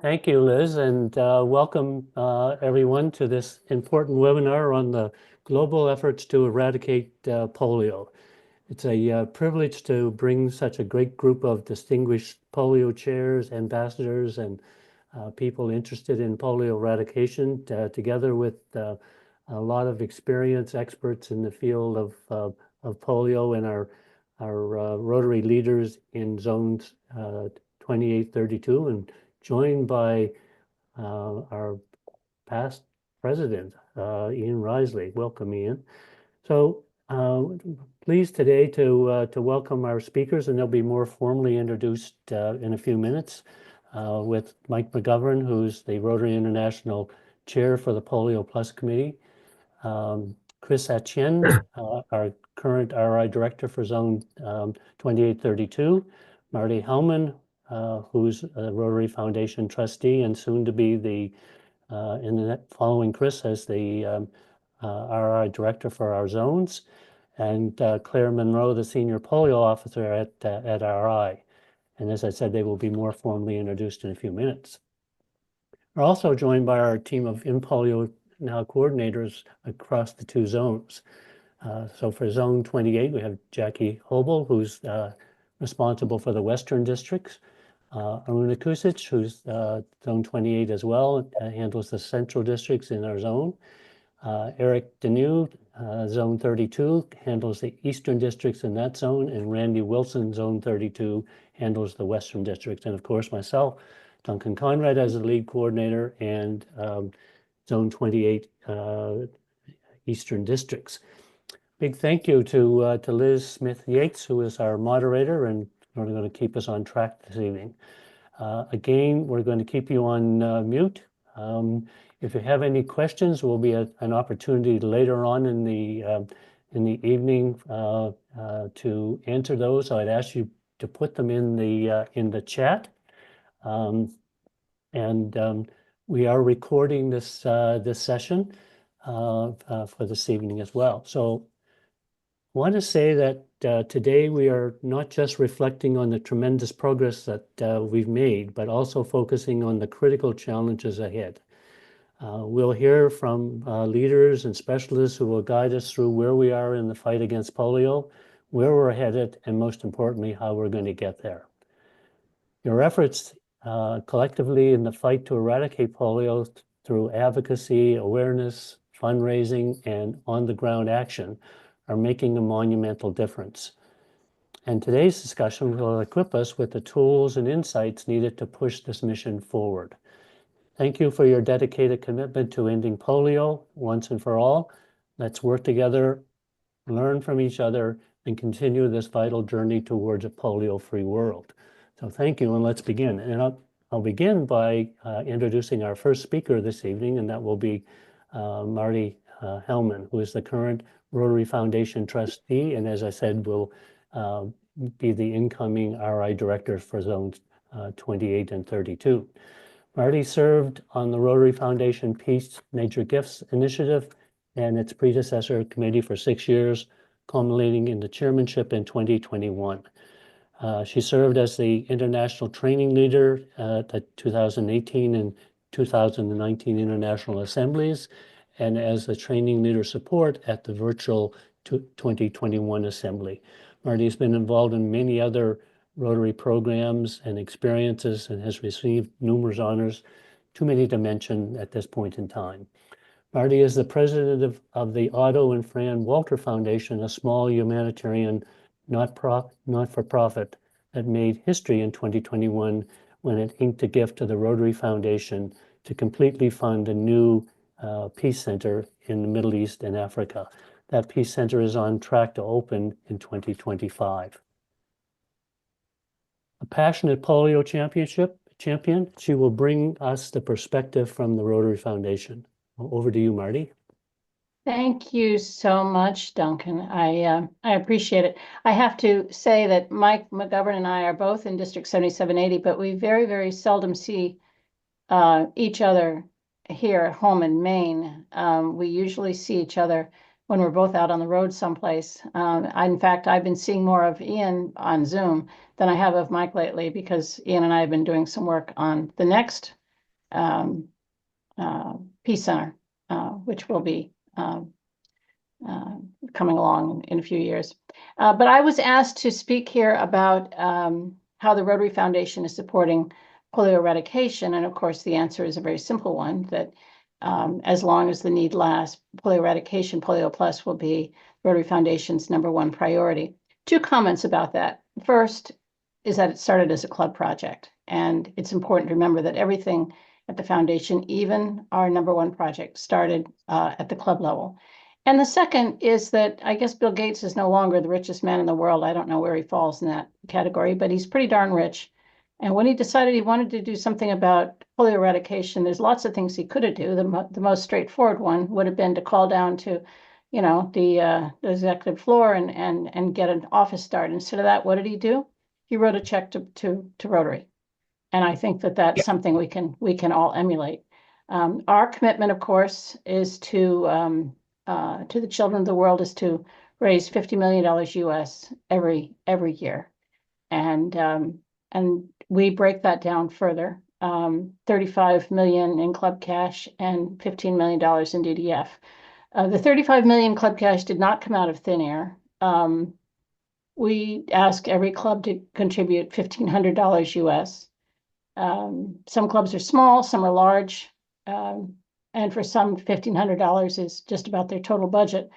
Thank you, Liz, and welcome everyone to this important webinar on the global efforts to eradicate polio. It's a privilege to bring such a great group of distinguished polio chairs, ambassadors, and people interested in polio eradication together with a lot of experienced experts in the field of polio and our Rotary leaders in zones 28, 32, and joined by our past president, Ian Risley. Welcome, Ian. So pleased today to welcome our speakers, and they'll be more formally introduced in a few minutes with Mike McGovern, who's the Rotary International Chair for the Polio Plus Committee, Chris Atien, our current RI Director for Zone 2832, Marty Hellman, who's a Rotary Foundation trustee and soon to be following Chris as the RI Director for our zones, and Claire Monroe, the Senior Polio Officer at RI. And as I said, they will be more formally introduced in a few minutes. We're also joined by our team of InPolio Now coordinators across the two zones. So for Zone 28, we have Jackie Hobel, who's responsible for the Western districts. Aruna Kusic, who's Zone 28 as well, handles the Central districts in our zone. Eric Denew, Zone 32, handles the Eastern districts in that zone, and Randy Wilson, Zone 32, handles the Western districts. And of course, myself, Duncan Conrad, as the lead coordinator, and Zone 28 Eastern districts. Big thank you to Liz Smith-Yates, who is our moderator and going to keep us on track this evening. Again, we're going to keep you on mute. If you have any questions, there will be an opportunity later on in the evening to answer those. So I'd ask you to put them in the chat. We are recording this session for this evening as well. So I want to say that today we are not just reflecting on the tremendous progress that we've made, but also focusing on the critical challenges ahead. We'll hear from leaders and specialists who will guide us through where we are in the fight against polio, where we're headed, and most importantly, how we're going to get there. Your efforts collectively in the fight to eradicate polio through advocacy, awareness, fundraising, and on-the-ground action are making a monumental difference. And today's discussion will equip us with the tools and insights needed to push this mission forward. Thank you for your dedicated commitment to ending polio once and for all. Let's work together, learn from each other, and continue this vital journey towards a polio-free world. So thank you, and let's begin. And I'll begin by introducing our first speaker this evening, and that will be Marty Hellman, who is the current Rotary Foundation trustee, and as I said, will be the incoming RI Director for Zones 28 and 32. Marty served on the Rotary Foundation Peace Major Gifts Initiative and its predecessor committee for 6 years, culminating in the chairmanship in 2021. She served as the international training leader at the 2018 and 2019 International Assemblies, and as the training leader support at the virtual 2021 Assembly. Marty has been involved in many other Rotary programs and experiences and has received numerous honors, too many to mention at this point in time. Marty is the president of the Otto and Fran Walter Foundation, a small humanitarian not-for-profit that made history in 2021 when it inked a gift to the Rotary Foundation to completely fund a new peace center in the Middle East and Africa. That peace center is on track to open in 2025. A passionate polio champion, she will bring us the perspective from the Rotary Foundation. Over to you, Marty. Thank you so much, Duncan. I appreciate it. I have to say that Mike McGovern and I are both in District 7780, but we very, very seldom see each other here at home in Maine. We usually see each other when we're both out on the road someplace. In fact, I've been seeing more of Ian on Zoom than I have of Mike lately, because Ian and I have been doing some work on the next Peace Center, which will be coming along in a few years. But I was asked to speak here about how the Rotary Foundation is supporting polio eradication. And of course, the answer is a very simple one, that as long as the need lasts, polio eradication, Polio Plus will be Rotary Foundation's #1 priority. 2 comments about that. First is that it started as a club project. And it's important to remember that everything at the foundation, even our #1 project, started at the club level. And the second is that I guess Bill Gates is no longer the richest man in the world. I don't know where he falls in that category, but he's pretty darn rich. And when he decided he wanted to do something about polio eradication, there's lots of things he could have done. The most straightforward one would have been to call down to, the executive floor and get an office started. Instead of that, what did he do? He wrote a check to Rotary. And I think that that's something we can all emulate. Our commitment, of course, is to the children of the world, is to raise $50 million US every year. And we break that down further, 35 million in club cash and $15 million in DDF. The 35 million club cash did not come out of thin air. We ask every club to contribute $1,500 US. Some clubs are small, some are large. And for some, $1,500 is just about their total budget.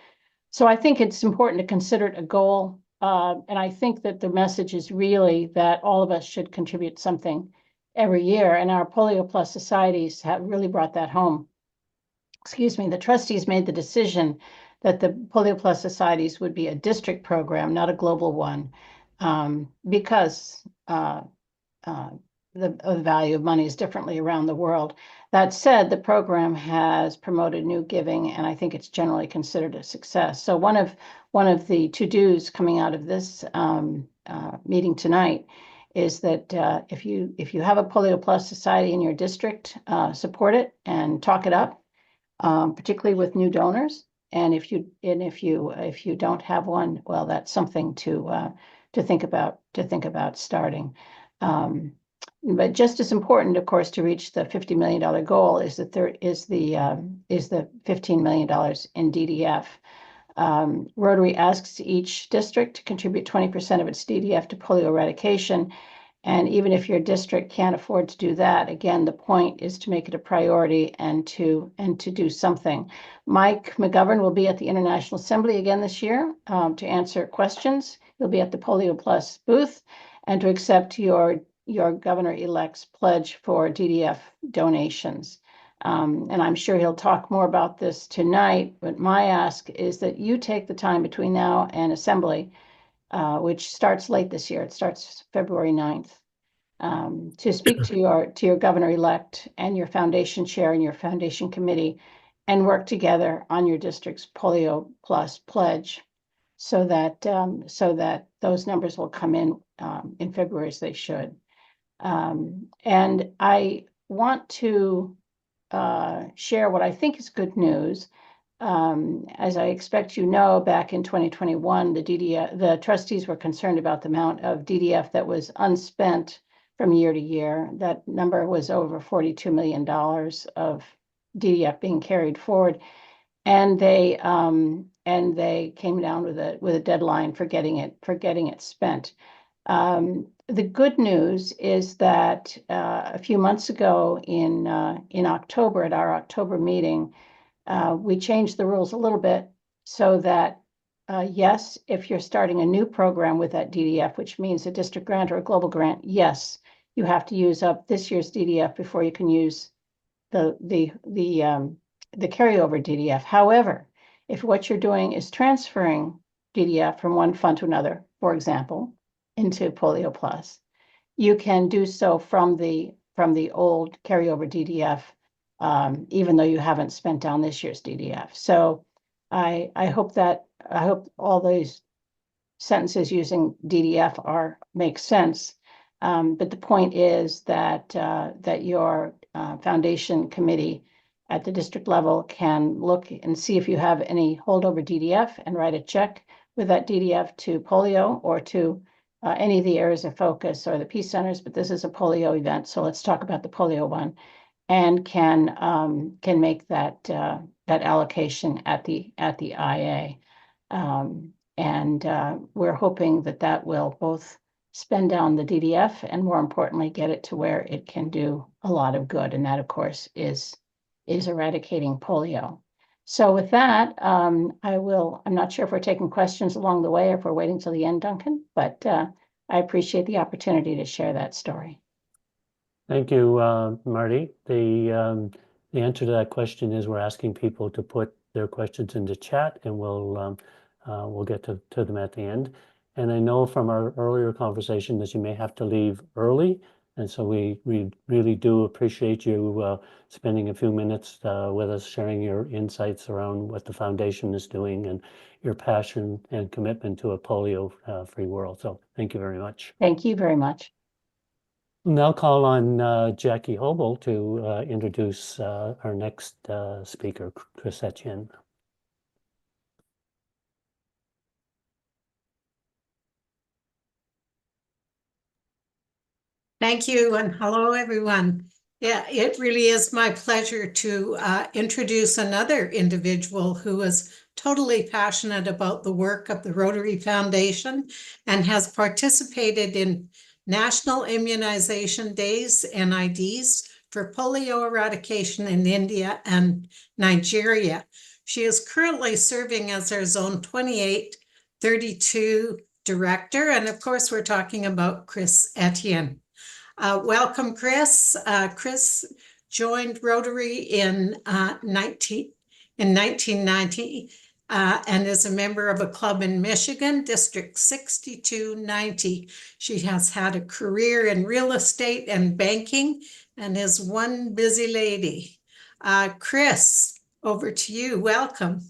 So I think it's important to consider it a goal. And I think that the message is really that all of us should contribute something every year. And our Polio Plus societies have really brought that home. Excuse me, the trustees made the decision that the Polio Plus societies would be a district program, not a global one, because the value of money is differently around the world. That said, the program has promoted new giving, and I think it's generally considered a success. So one of the to-dos coming out of this meeting tonight is that if you have a Polio Plus society in your district, support it and talk it up, particularly with new donors. And if you don't have one, well, that's something to think about starting. But just as important, of course, to reach the $50 million goal is the $15 million in DDF. Rotary asks each district to contribute 20% of its DDF to polio eradication. And even if your district can't afford to do that, again, the point is to make it a priority and to do something. Mike McGovern will be at the International Assembly again this year to answer questions. He'll be at the Polio Plus booth and to accept your governor-elect's pledge for DDF donations. And I'm sure he'll talk more about this tonight, but my ask is that you take the time between now and Assembly, which starts late this year. It starts February 9th, to speak to your governor-elect and your foundation chair and your foundation committee and work together on your district's Polio Plus pledge so that those numbers will come in February as they should. And I want to share what I think is good news. As I expect you know, back in 2021, the trustees were concerned about the amount of DDF that was unspent from year to year. That number was over $42 million of DDF being carried forward, and they came down with a deadline for getting it spent. The good news is that a few months ago in October, at our October meeting, we changed the rules a little bit so that, yes, if you're starting a new program with that DDF, which means a district grant or a global grant, yes, you have to use up this year's DDF before you can use the carryover DDF. However, if what you're doing is transferring DDF from one fund to another, for example, into Polio Plus, you can do so from the old carryover DDF, even though you haven't spent down this year's DDF. So I hope all those sentences using DDF make sense. But the point is that your foundation committee at the district level can look and see if you have any holdover DDF and write a check with that DDF to polio or to any of the areas of focus or the peace centers. But this is a polio event, so let's talk about the polio one. and can make that allocation at the IA. We're hoping that will both spend down the DDF and, more importantly, get it to where it can do a lot of good. And that, of course, is eradicating polio. So with that, I'm not sure if we're taking questions along the way or if we're waiting till the end, Duncan, but I appreciate the opportunity to share that story. Thank you, Marty. The answer to that question is we're asking people to put their questions into chat, and we'll get to them at the end. And I know from our earlier conversation that you may have to leave early, and so we really do appreciate you spending a few minutes with us, sharing your insights around what the foundation is doing and your passion and commitment to a polio-free world. So thank you very much. Thank you very much. We'll now call on Jackie Hobel to introduce our next speaker, Chris Etienne. Thank you, and hello, everyone. Yeah, it really is my pleasure to introduce another individual who is totally passionate about the work of the Rotary Foundation and has participated in National Immunization Days, NIDs, for polio eradication in India and Nigeria. She is currently serving as our Zone 2832 director, and of course, we're talking about Chris Etienne. Welcome, Chris. Chris joined Rotary in 1990 and is a member of a club in Michigan, District 6290. She has had a career in real estate and banking and is one busy lady. Chris, over to you. Welcome.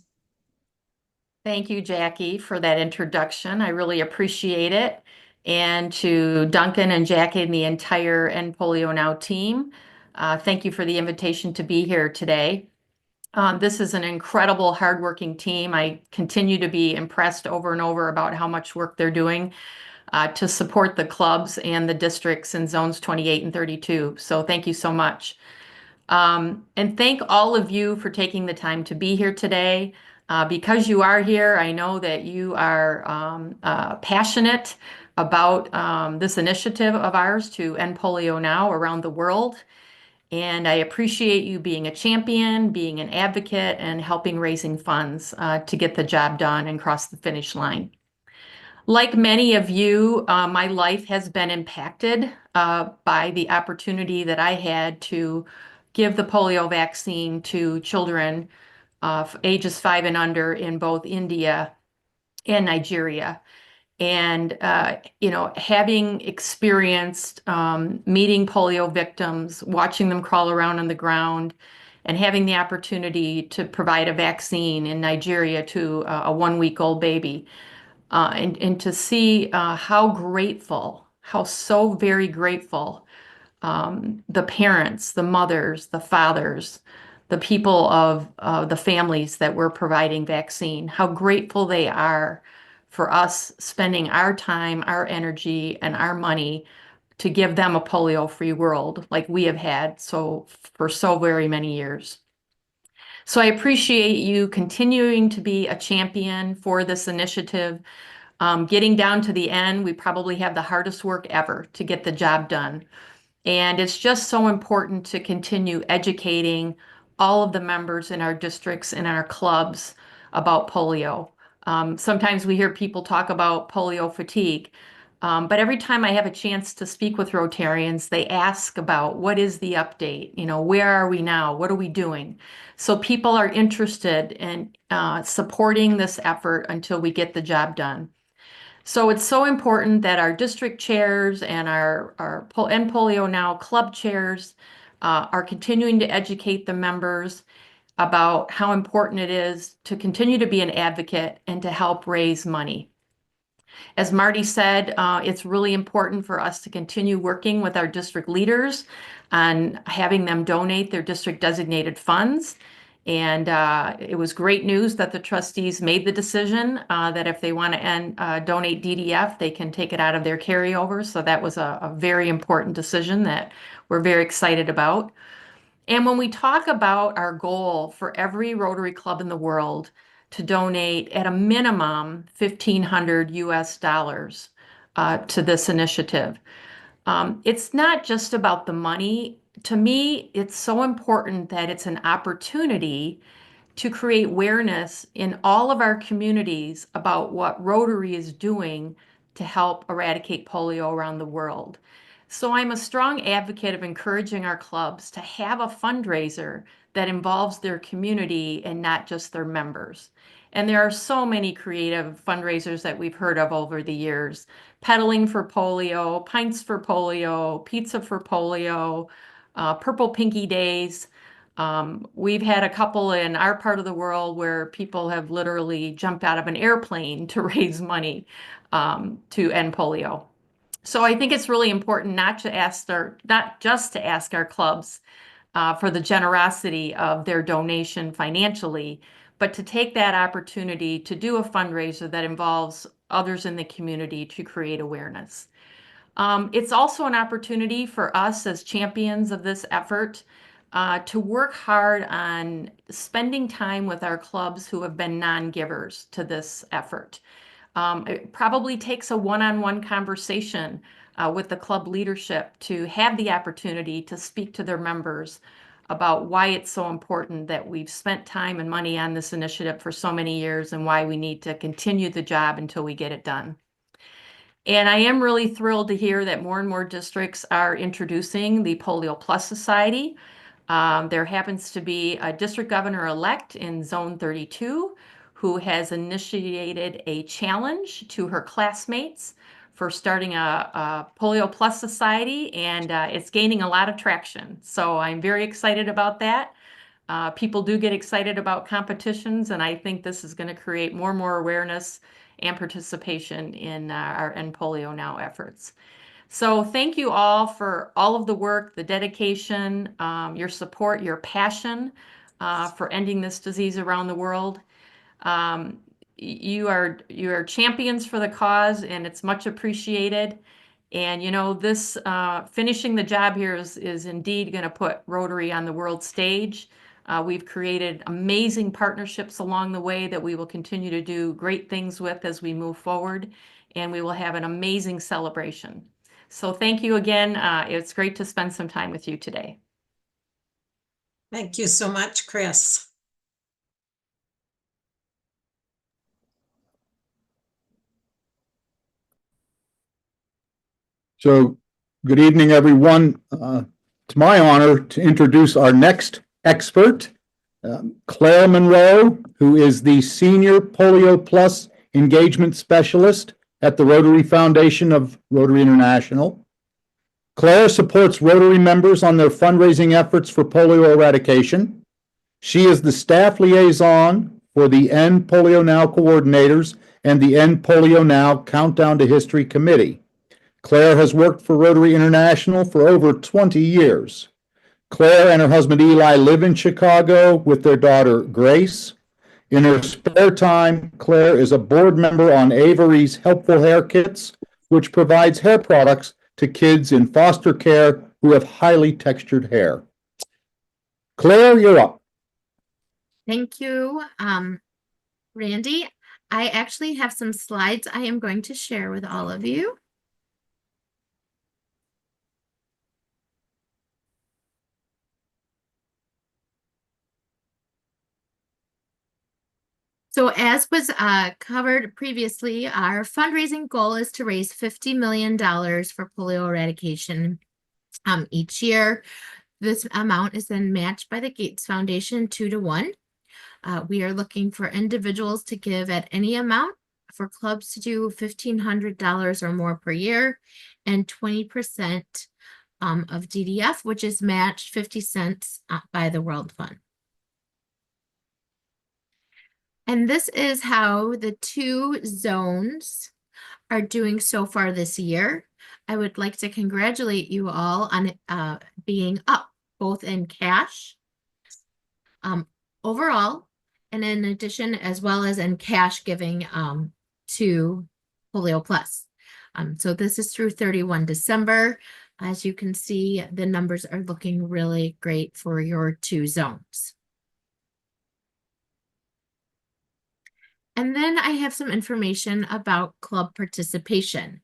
Thank you, Jackie, for that introduction. I really appreciate it. And to Duncan and Jackie and the entire End Polio Now team, thank you for the invitation to be here today. This is an incredible, hardworking team. I continue to be impressed over and over about how much work they're doing to support the clubs and the districts in zones 28 and 32. So thank you so much. And thank all of you for taking the time to be here today. Because you are here, I know that you are passionate about this initiative of ours to end polio now around the world. And I appreciate you being a champion, being an advocate, and helping raising funds to get the job done and cross the finish line. Like many of you, my life has been impacted by the opportunity that I had to give the polio vaccine to children ages 5 and under in both India and Nigeria. And, having experienced meeting polio victims, watching them crawl around on the ground, and having the opportunity to provide a vaccine in Nigeria to a 1-week-old baby, and to see how so very grateful the parents, the mothers, the fathers, the people of the families that we're providing vaccine, how grateful they are for us spending our time, our energy, and our money to give them a polio-free world like we have had for so very many years. So I appreciate you continuing to be a champion for this initiative. Getting down to the end, we probably have the hardest work ever to get the job done. And it's just so important to continue educating all of the members in our districts and our clubs about polio. Sometimes we hear people talk about polio fatigue, but every time I have a chance to speak with Rotarians, they ask about what is the update? Where are we now? What are we doing? So people are interested in supporting this effort until we get the job done. So it's so important that our district chairs and our End Polio Now club chairs are continuing to educate the members about how important it is to continue to be an advocate and to help raise money. As Marty said, it's really important for us to continue working with our district leaders on having them donate their district designated funds. And it was great news that the trustees made the decision that if they want to donate DDF, they can take it out of their carryover. So that was a very important decision that we're very excited about. And when we talk about our goal for every Rotary Club in the world to donate at a minimum $1,500 US to this initiative, it's not just about the money. To me, it's so important that it's an opportunity to create awareness in all of our communities about what Rotary is doing to help eradicate polio around the world. So I'm a strong advocate of encouraging our clubs to have a fundraiser that involves their community and not just their members. And there are so many creative fundraisers that we've heard of over the years. Pedaling for Polio, Pints for Polio, Pizza for Polio, Purple Pinky Days. We've had a couple in our part of the world where people have literally jumped out of an airplane to raise money to end polio. So I think it's really important not just to ask our clubs for the generosity of their donation financially, but to take that opportunity to do a fundraiser that involves others in the community to create awareness. It's also an opportunity for us as champions of this effort to work hard on spending time with our clubs who have been non-givers to this effort. It probably takes a one-on-one conversation with the club leadership to have the opportunity to speak to their members about why it's so important that we've spent time and money on this initiative for so many years and why we need to continue the job until we get it done. And I am really thrilled to hear that more and more districts are introducing the Polio Plus Society. There happens to be a district governor-elect in Zone 32 who has initiated a challenge to her classmates for starting a Polio Plus Society, and it's gaining a lot of traction. So I'm very excited about that. People do get excited about competitions, and I think this is going to create more and more awareness and participation in our End Polio Now efforts. So thank you all for all of the work, the dedication, your support, your passion for ending this disease around the world. You are champions for the cause, and it's much appreciated. And you know, this finishing the job here is indeed going to put Rotary on the world stage. We've created amazing partnerships along the way that we will continue to do great things with as we move forward, and we will have an amazing celebration. So thank you again. It's great to spend some time with you today. Thank you so much, Chris. So, good evening, everyone. It's my honor to introduce our next expert, Claire Monroe, who is the Senior Polio Plus Engagement Specialist at the Rotary Foundation of Rotary International. Claire supports Rotary members on their fundraising efforts for polio eradication. She is the staff liaison for the End Polio Now coordinators and the End Polio Now Countdown to History Committee. Claire has worked for Rotary International for over 20 years. Claire and her husband Eli live in Chicago with their daughter Grace. In her spare time, Claire is a board member on Avery's Helpful Hair Kits, which provides hair products to kids in foster care who have highly textured hair. Claire, you're up. Thank you, Randy. I actually have some slides I am going to share with all of you. So as was covered previously, our fundraising goal is to raise $50 million for polio eradication each year. This amount is then matched by the Gates Foundation 2-to-1. We are looking for individuals to give at any amount, for clubs to do $1,500 or more per year, and 20% of DDF, which is matched 50 cents by the World Fund. And this is how the two zones are doing so far this year. I would like to congratulate you all on being up, both in cash overall, and in addition, as well as in cash giving to Polio Plus. So this is through 31 December. As you can see, the numbers are looking really great for your 2 zones. And then I have some information about club participation.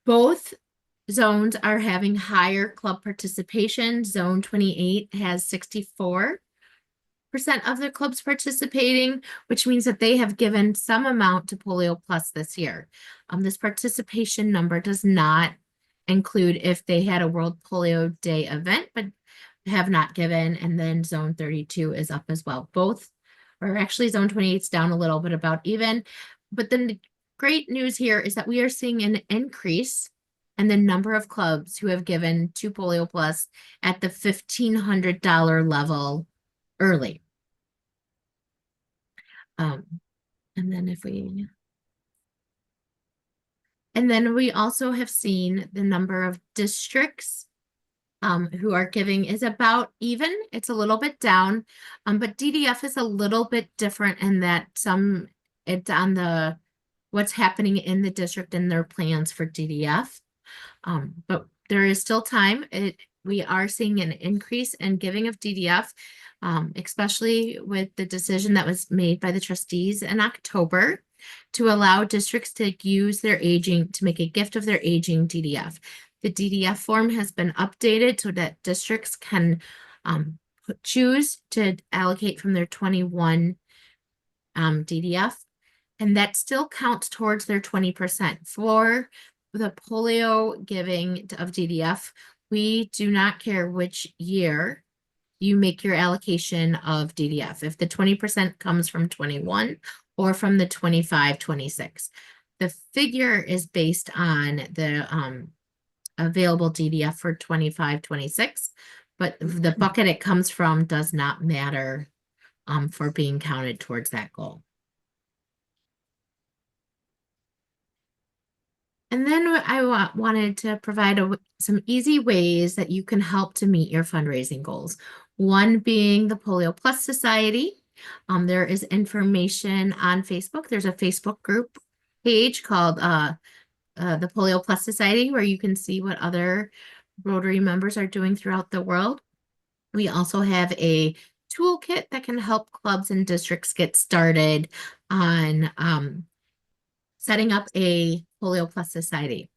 Both zones are having higher club participation. Zone 28 has 64% of their clubs participating, which means that they have given some amount to Polio Plus this year. This participation number does not include if they had a World Polio Day event, but have not given. And then zone 32 is up as well. Both, or actually zone 28 is down a little bit, about even. But then the great news here is that we are seeing an increase in the number of clubs who have given to Polio Plus at the $1,500 level early. And then we also have seen the number of districts who are giving is about even. It's a little bit down, but DDF is a little bit different in that it's on the what's happening in the district and their plans for DDF. But there is still time. We are seeing an increase in giving of DDF, especially with the decision that was made by the trustees in October to allow districts to use their aging, to make a gift of their aging DDF. The DDF form has been updated so that districts can choose to allocate from their 21 DDF, and that still counts towards their 20%. For the polio giving of DDF, we do not care which year you make your allocation of DDF, if the 20% comes from 21 or from the 25-26. The figure is based on the available DDF for 25-26, but the bucket it comes from does not matter for being counted towards that goal. And then I wanted to provide some easy ways that you can help to meet your fundraising goals. One being the Polio Plus Society. There is information on Facebook. There's a Facebook group page called the Polio Plus Society, where you can see what other Rotary members are doing throughout the world. We also have a toolkit that can help clubs and districts get started on setting up a Polio Plus Society.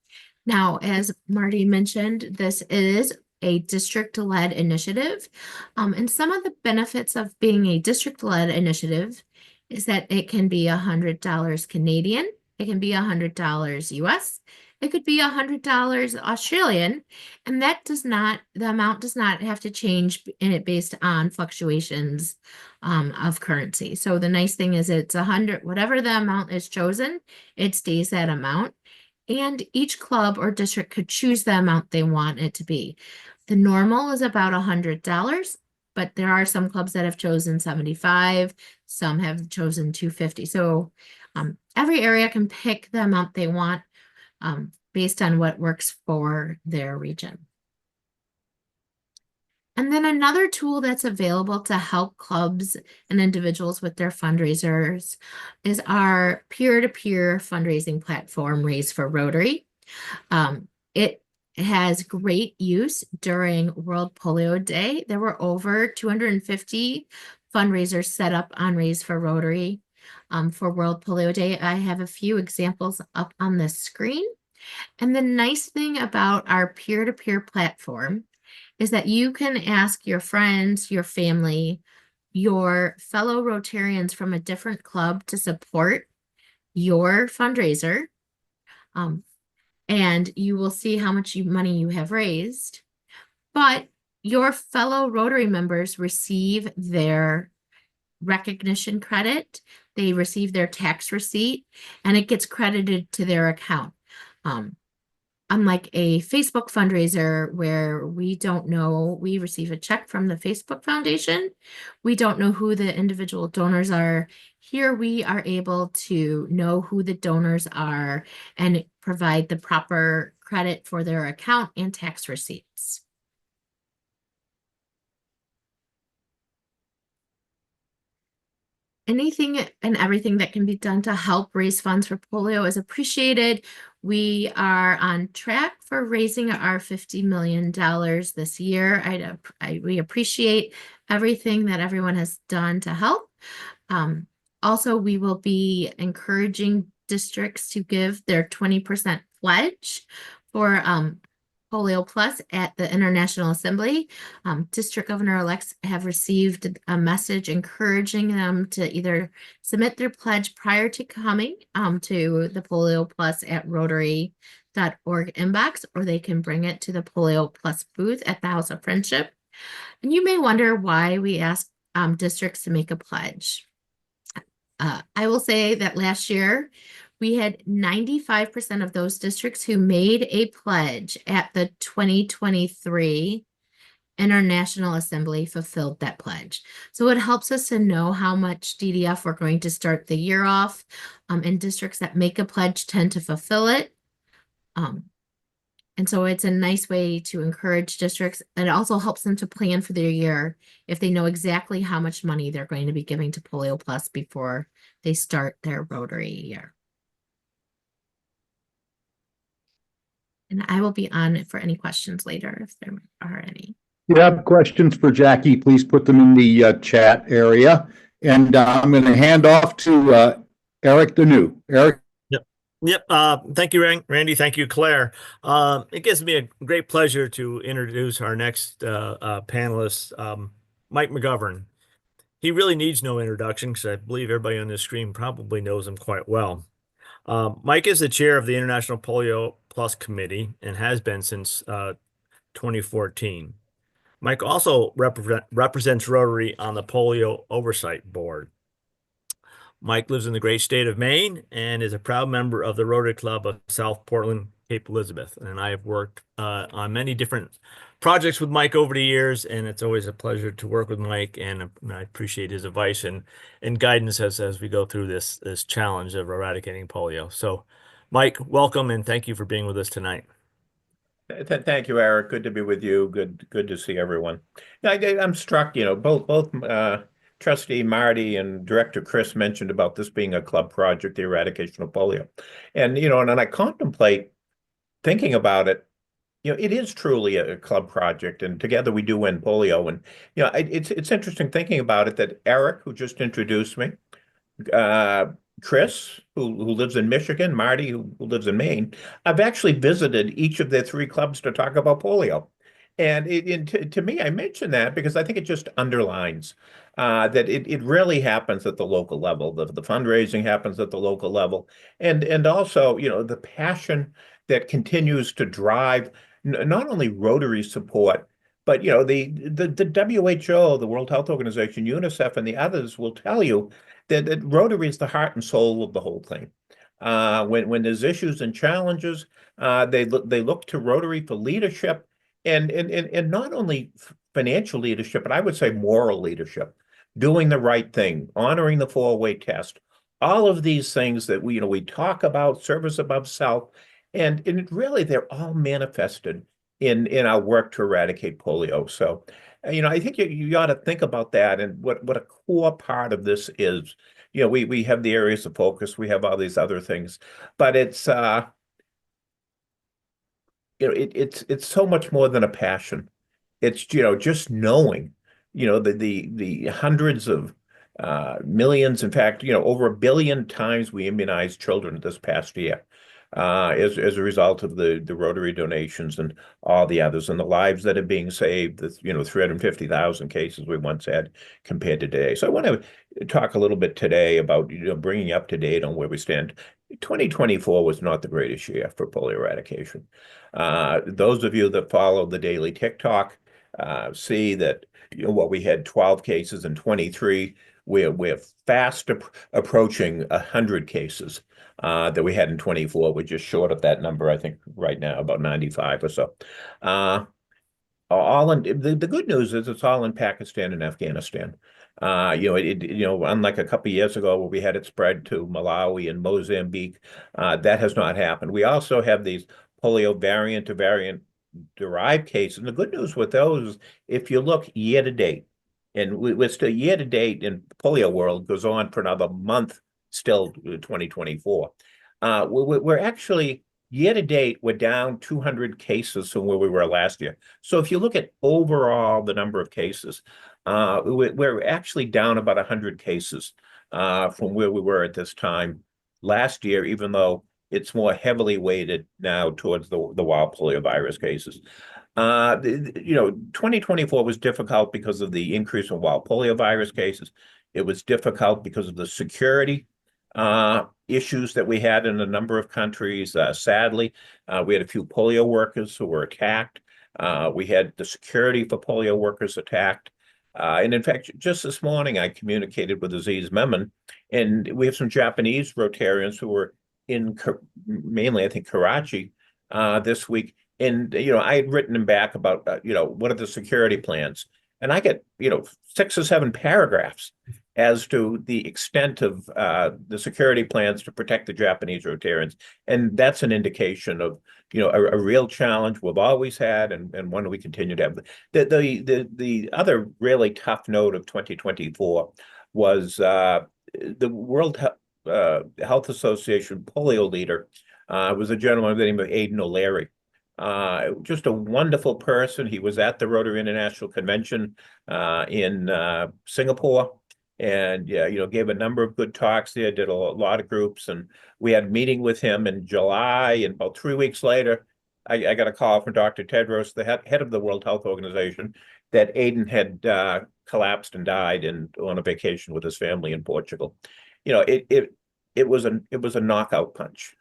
Now, as Marty mentioned, this is a district-led initiative. And some of the benefits of being a district-led initiative is that it can be $100 Canadian, it can be $100 US, it could be $100 Australian, and the amount does not have to change in it based on fluctuations of currency. So the nice thing is it's 100, whatever the amount is chosen, it stays that amount. And each club or district could choose the amount they want it to be. The normal is about $100, but there are some clubs that have chosen 75, some have chosen 250. So every area can pick the amount they want based on what works for their region. And then another tool that's available to help clubs and individuals with their fundraisers is our peer-to-peer fundraising platform, Raise for Rotary. It has great use during World Polio Day. There were over 250 fundraisers set up on Raise for Rotary for World Polio Day. I have a few examples up on the screen. And the nice thing about our peer-to-peer platform is that you can ask your friends, your family, your fellow Rotarians from a different club to support your fundraiser. And you will see how much money you have raised. But your fellow Rotary members receive their recognition credit, they receive their tax receipt, and it gets credited to their account. Unlike a Facebook fundraiser where we don't know, we receive a check from the Facebook Foundation, we don't know who the individual donors are. Here we are able to know who the donors are and provide the proper credit for their account and tax receipts. anything and everything that can be done to help raise funds for polio is appreciated. We are on track for raising our $50 million this year. We appreciate everything that everyone has done to help. Also, we will be encouraging districts to give their 20% pledge for Polio Plus at the International Assembly. District governor-elects have received a message encouraging them to either submit their pledge prior to coming to the Polio Plus at Rotary.org inbox, or they can bring it to the Polio Plus booth at the House of Friendship. And you may wonder why we ask districts to make a pledge. I will say that last year, we had 95% of those districts who made a pledge at the 2023 International Assembly fulfilled that pledge. So it helps us to know how much DDF we're going to start the year off. And districts that make a pledge tend to fulfill it. And so it's a nice way to encourage districts, and it also helps them to plan for their year if they know exactly how much money they're going to be giving to Polio Plus before they start their Rotary year. And I will be on for any questions later if there are any. If you have questions for Jackie, please put them in the chat area. And I'm going to hand off to Eric Deneau. Eric. Yep. Thank you, Randy. Thank you, Claire. It gives me a great pleasure to introduce our next panelist, Mike McGovern. He really needs no introduction because I believe everybody on this screen probably knows him quite well. Mike is the chair of the International Polio Plus Committee and has been since 2014. Mike also represents Rotary on the Polio Oversight Board. Mike lives in the great state of Maine and is a proud member of the Rotary Club of South Portland, Cape Elizabeth. And I have worked on many different projects with Mike over the years, and it's always a pleasure to work with Mike, and I appreciate his advice and guidance as we go through this challenge of eradicating polio. So, Mike, welcome, and thank you for being with us tonight. Thank you, Eric. Good to be with you. Good to see everyone. I'm struck, both Trustee Marty and Director Chris mentioned about this being a club project, the eradication of polio. And, and I contemplate thinking about it, it is truly a club project, and together we do end polio. And, it's interesting thinking about it that Eric, who just introduced me, Chris, who lives in Michigan, Marty, who lives in Maine, I've actually visited each of their three clubs to talk about polio. And to me, I mention that because I think it just underlines that it really happens at the local level. The fundraising happens at the local level. And also, the passion that continues to drive not only Rotary support, but, the WHO, the World Health Organization, UNICEF, and the others will tell you that Rotary is the heart and soul of the whole thing. When there's issues and challenges, they look to Rotary for leadership. And not only financial leadership, but I would say moral leadership, doing the right thing, honoring the four-way test, all of these things that we talk about, service above self, and really they're all manifested in our work to eradicate polio. So, I think you ought to think about that and what a core part of this is. We have the areas of focus, we have all these other things, but it's it's so much more than a passion. It's just knowing the hundreds of millions, in fact over 1 billion times we immunized children this past year as a result of the Rotary donations and all the others, and the lives that are being saved. 350,000 cases we once had compared to today. So I want to talk a little bit today about bringing you up to date on where we stand. 2024 was not the greatest year for polio eradication. Those of you that follow the daily TikTok see that we had 12 cases in 23. We're fast approaching 100 cases that we had in 24. We're just short of that number, I think, right now, about 95 or so. The good news is it's all in Pakistan and Afghanistan. Unlike a couple of years ago where we had it spread to Malawi and Mozambique, that has not happened. We also have these polio variant to variant derived cases. And the good news with those is if you look year to date, And we're still year to date in polio world goes on for another month, still 2024. We're actually year to date, we're down 200 cases from where we were last year. So if you look at overall the number of cases, we're actually down about 100 cases from where we were at this time last year, even though it's more heavily weighted now towards the wild polio virus cases. 2024 was difficult because of the increase in wild polio virus cases. It was difficult because of the security issues that we had in a number of countries. Sadly, we had a few polio workers who were attacked. We had the security for polio workers attacked. And in fact, just this morning, I communicated with Aziz Memon, and we have some Japanese Rotarians who were in mainly, I think, Karachi this week. And, I had written him back about, what are the security plans? And I get, 6 or 7 paragraphs as to the extent of the security plans to protect the Japanese Rotarians. And that's an indication of, a real challenge we've always had and one we continue to have. The other really tough note of 2024 was the World Health Association polio leader was a gentleman by the name of Aidan O'Leary. Just a wonderful person. He was at the Rotary International Convention in Singapore, and gave a number of good talks there, did a lot of groups, and we had a meeting with him in July, and about 3 weeks later, I got a call from Dr. Tedros, the head of the World Health Organization, that Aidan had collapsed and died on a vacation with his family in Portugal. It was a knockout punch.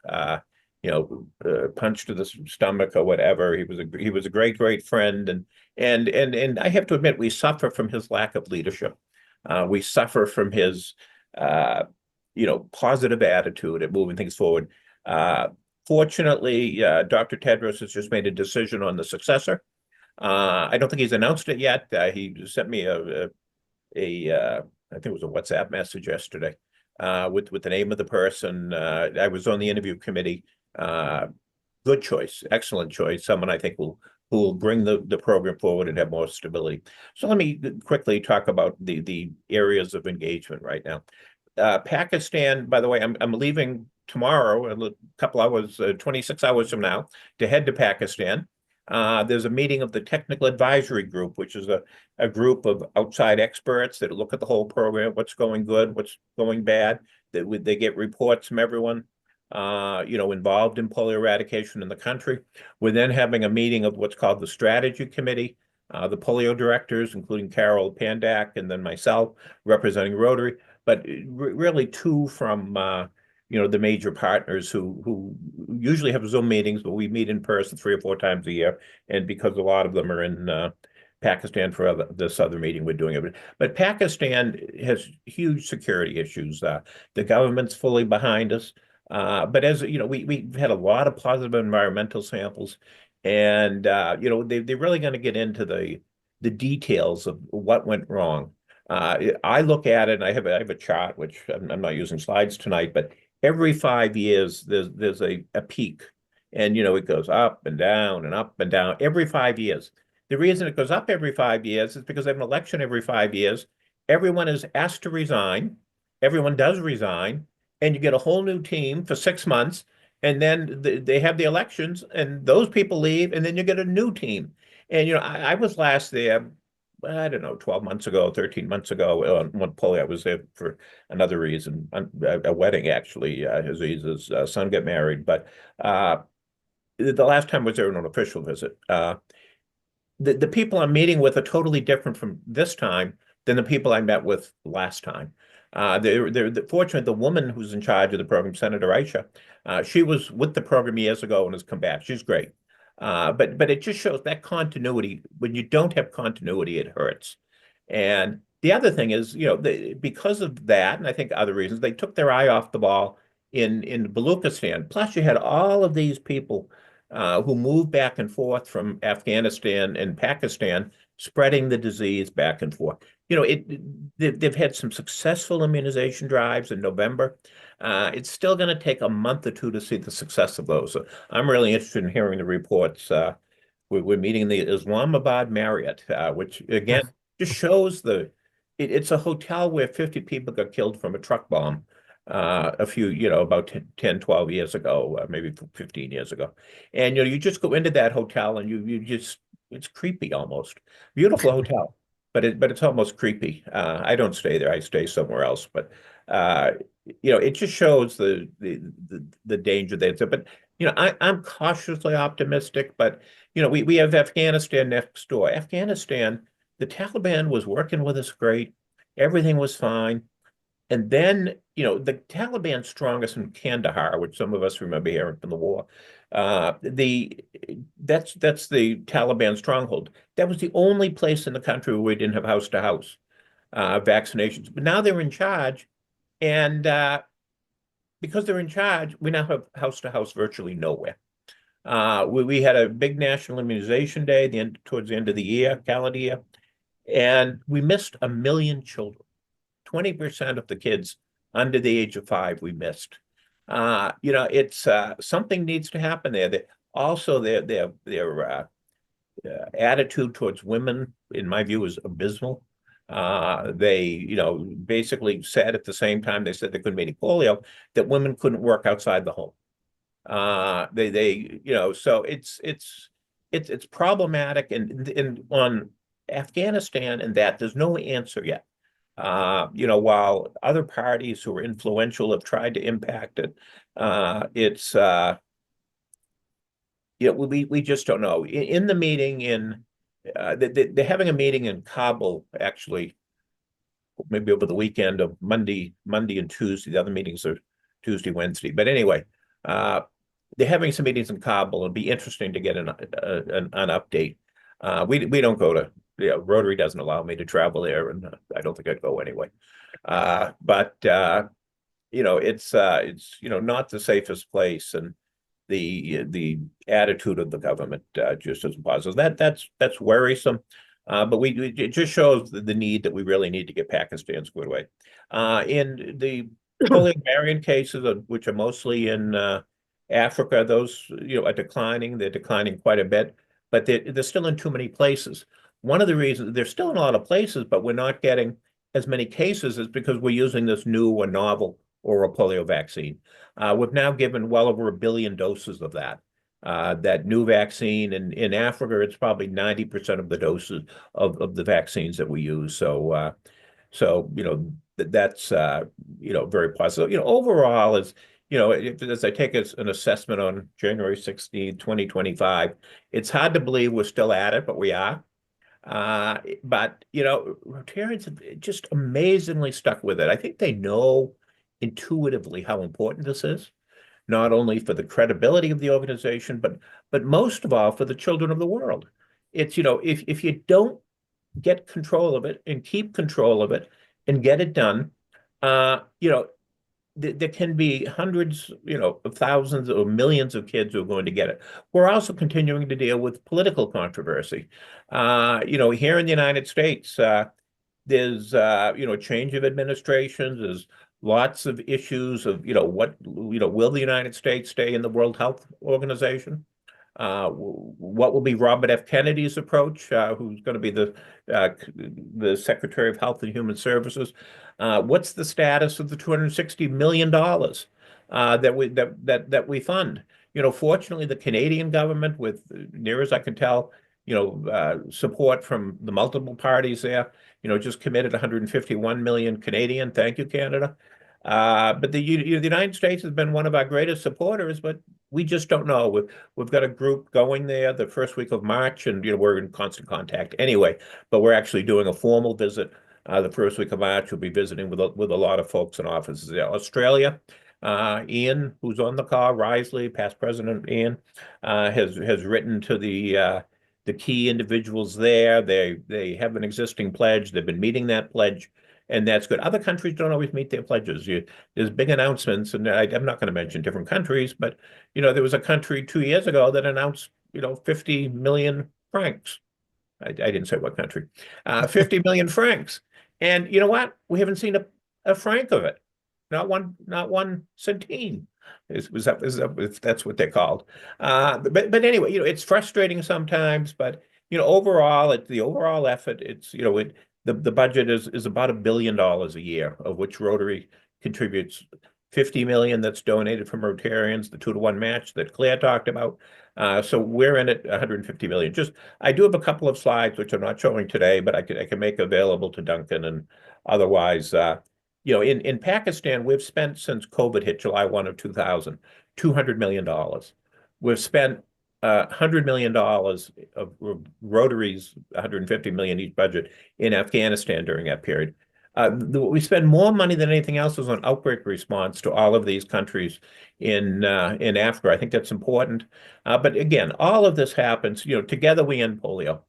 Punch to the stomach or whatever. He was a great friend, and I have to admit, we suffer from his lack of leadership. We suffer from his positive attitude at moving things forward. Fortunately, Dr. Tedros has just made a decision on the successor. I don't think he's announced it yet. He sent me I think it was a WhatsApp message yesterday with the name of the person. I was on the interview committee. Good choice, excellent choice. Someone I think who will bring the program forward and have more stability. So let me quickly talk about the areas of engagement right now. Pakistan, by the way, I'm leaving tomorrow, a couple hours, 26 hours from now, to head to Pakistan. There's a meeting of the Technical Advisory Group, which is a group of outside experts that look at the whole program, what's going good, what's going bad. They get reports from everyone involved in polio eradication in the country. We're then having a meeting of what's called the Strategy Committee, the polio directors, including Carol Pandak, and then myself representing Rotary, but really 2 from the major partners who usually have Zoom meetings, but we meet in person 3 or 4 times a year. And because a lot of them are in Pakistan for this other meeting we're doing it. But Pakistan has huge security issues. The government's fully behind us. But as we've had a lot of positive environmental samples, and they're really going to get into the details of what went wrong. I look at it, and I have a chart, which I'm not using slides tonight, but every 5 years there's a peak, and it goes up and down and up and down every 5 years. The reason it goes up every 5 years is because they have an election every 5 years. Everyone is asked to resign. Everyone does resign. And you get a whole new team for 6 months, and then they have the elections, and those people leave, and then you get a new team. And I was last there, I don't know, 12 months ago, 13 months ago on one polio. I was there for another reason, a wedding actually. Aziz's son got married, but the last time I was there on an official visit. The people I'm meeting with are totally different from this time than the people I met with last time. They're fortunate. The woman who's in charge of the program, Senator Aisha, she was with the program years ago and has come back. She's great. But it just shows that continuity. When you don't have continuity, it hurts. And the other thing is, because of that, and I think other reasons, they took their eye off the ball in Baluchistan. Plus, you had all of these people who moved back and forth from Afghanistan and Pakistan, spreading the disease back and forth. They've had some successful immunization drives in November. It's still going to take a month or 2 to see the success of those. So I'm really interested in hearing the reports. We're meeting the Islamabad Marriott, which again just shows the it's a hotel where 50 people got killed from a truck bomb a few, about 10, 12 years ago, maybe 15 years ago. And, you just go into that hotel and you just, it's creepy almost. Beautiful hotel, but it's almost creepy. I don't stay there. I stay somewhere else, but it just shows the danger that's there. But I'm cautiously optimistic. But we have Afghanistan next door. Afghanistan, the Taliban was working with us great. Everything was fine. And then, the Taliban strongest in Kandahar, which some of us remember here from the war. That's the Taliban stronghold. That was the only place in the country where we didn't have house-to-house vaccinations. But now they're in charge, and because they're in charge, we now have house-to-house virtually nowhere. We had a big national immunization day towards the end of the year, calendar year, and we missed 1 million children. 20% of the kids under the age of 5 we missed. It's something needs to happen there. Also, their attitude towards women, in my view, is abysmal. They, basically said at the same time they said there couldn't be any polio, that women couldn't work outside the home. So it's problematic, and on Afghanistan and that there's no answer yet. While other parties who are influential have tried to impact it, we just don't know. In the meeting they're having a meeting in Kabul, actually, maybe over the weekend of Monday and Tuesday. The other meetings are Tuesday, Wednesday. But anyway, they're having some meetings in Kabul. It'd be interesting to get an update. We don't go to, Rotary doesn't allow me to travel there, and I don't think I'd go anyway. But it's not the safest place, and the attitude of the government just isn't positive. That's worrisome. But it just shows the need that we really need to get Pakistan squared away. In the polio variant cases, which are mostly in Africa, those are declining. They're declining quite a bit, but they're still in too many places. One of the reasons they're still in a lot of places, but we're not getting as many cases is because we're using this new or novel oral polio vaccine. We've now given well over 1 billion doses of that. That new vaccine in Africa, it's probably 90% of the doses of the vaccines that we use. So that's very positive. Overall is as I take an assessment on January 16, 2025, it's hard to believe we're still at it, but we are. But Rotarians have just amazingly stuck with it. I think they know intuitively how important this is, not only for the credibility of the organization, but most of all for the children of the world. It's if you don't get control of it and keep control of it and get it done, there can be hundreds, of thousands or millions of kids who are going to get it. We're also continuing to deal with political controversy. Here in the United States, there's change of administrations. There's lots of issues of will the United States stay in the World Health Organization? What will be Robert F. Kennedy's approach, who's going to be the Secretary of Health and Human Services? What's the status of the $260 million that we fund? Fortunately, the Canadian government, with near as I can tell, support from the multiple parties there, just committed 151 million Canadian. Thank you, Canada. But the United States has been one of our greatest supporters, but we just don't know. We've got a group going there the first week of March, and we're in constant contact anyway. But we're actually doing a formal visit the first week of March. We'll be visiting with a lot of folks in offices there. Australia, Ian, who's on the call, Risley, past President Ian, has written to the key individuals there. They have an existing pledge. They've been meeting that pledge. And that's good. Other countries don't always meet their pledges. There's big announcements, and I'm not going to mention different countries, but there was a country 2 years ago that announced 50 million francs. I didn't say what country. 50 million francs, and you know what? We haven't seen a franc of it. Not one centime. If that's what they're called. But anyway, it's frustrating sometimes, but overall, it's the overall effort. It's The budget is about $1 billion a year, of which Rotary contributes 50 million that's donated from Rotarians, the 2-to-1 match that Claire talked about. So we're in at 150 million. I do have a couple of slides which I'm not showing today, but I can make available to Duncan and otherwise. In Pakistan, we've spent since COVID hit July 1 of 2000, $200 million. We've spent $100 million of Rotary's 150 million each budget in Afghanistan during that period. We spend more money than anything else is on outbreak response to all of these countries in Africa. I think that's important. But again, all of this happens, together we end polio.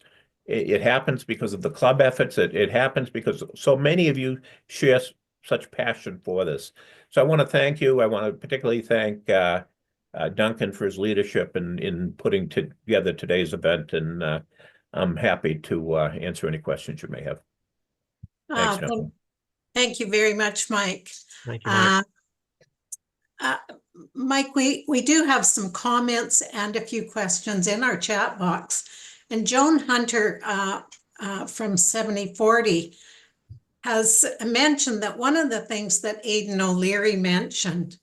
It happens because of the club efforts. It happens because so many of you share such passion for this. So I want to thank you. I want to particularly thank Duncan for his leadership in putting together today's event, and I'm happy to answer any questions you may have. Thanks, Duncan. Thank you very much, Mike. Thank you, Mike. Mike, we do have some comments and a few questions in our chat box. And Joan Hunter from 7040 has mentioned that one of the things that Aidan O'Leary mentioned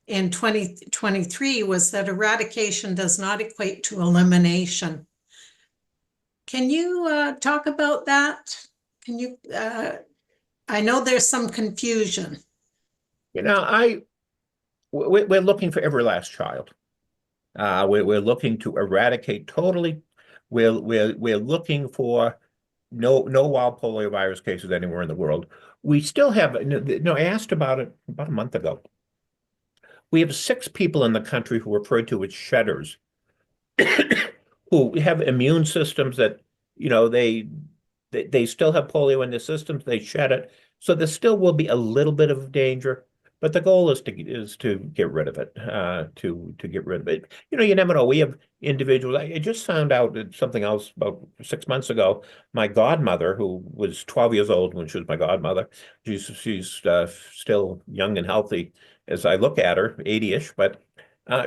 in 2023 was that eradication does not equate to elimination. Can you talk about that? Can you, I know there's some confusion. We're looking for every last child. We're looking to eradicate totally. We're looking for no wild poliovirus cases anywhere in the world. We still have, I asked about it about a month ago. We have 6 people in the country who are referred to as shedders, who have immune systems that, they still have polio in their systems, they shed it. So there still will be a little bit of danger, but the goal is to get rid of it, to get rid of it. You never know. We have individuals. I just found out something else about 6 months ago. My godmother, who was 12 years old when she was my godmother, she's still young and healthy as I look at her, 80-ish, but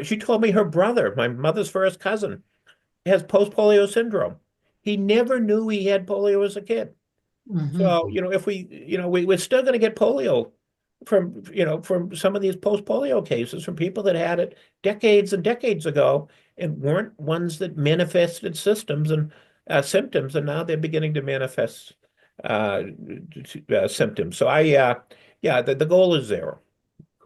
she told me her brother, my mother's first cousin, has post-polio syndrome. He never knew he had polio as a kid. Mm-hmm. So, if we're still going to get polio from some of these post-polio cases from people that had it decades and decades ago and weren't ones that manifested symptoms, and now they're beginning to manifest symptoms. So the goal is 0,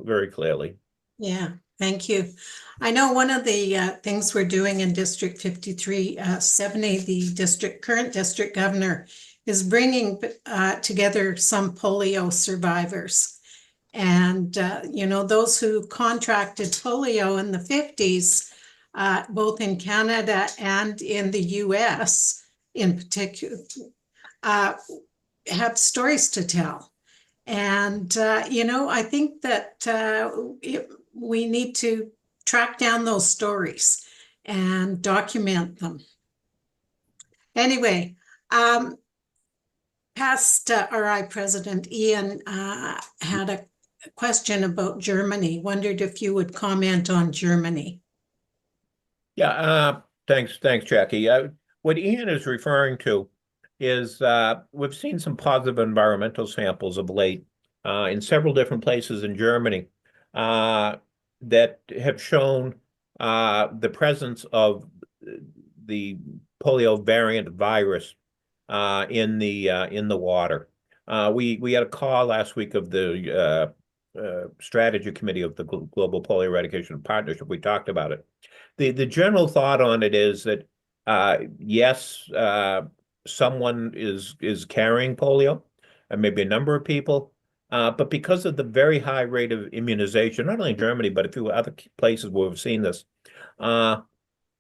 very clearly. Yeah, thank you. I know one of the things we're doing in District 5370, the current district governor is bringing together some polio survivors. And, those who contracted polio in the 50s, both in Canada and in the US in particular, have stories to tell. And, I think that we need to track down those stories and document them. Anyway, past RI President Ian had a question about Germany. Wondered if you would comment on Germany. Yeah, thanks, Jackie. What Ian is referring to is we've seen some positive environmental samples of late in several different places in Germany that have shown the presence of the polio variant virus in the water. We had a call last week of the strategy committee of the Global Polio Eradication Partnership. We talked about it. The general thought on it is that yes, someone is carrying polio, and maybe a number of people, but because of the very high rate of immunization, not only in Germany but a few other places where we've seen this,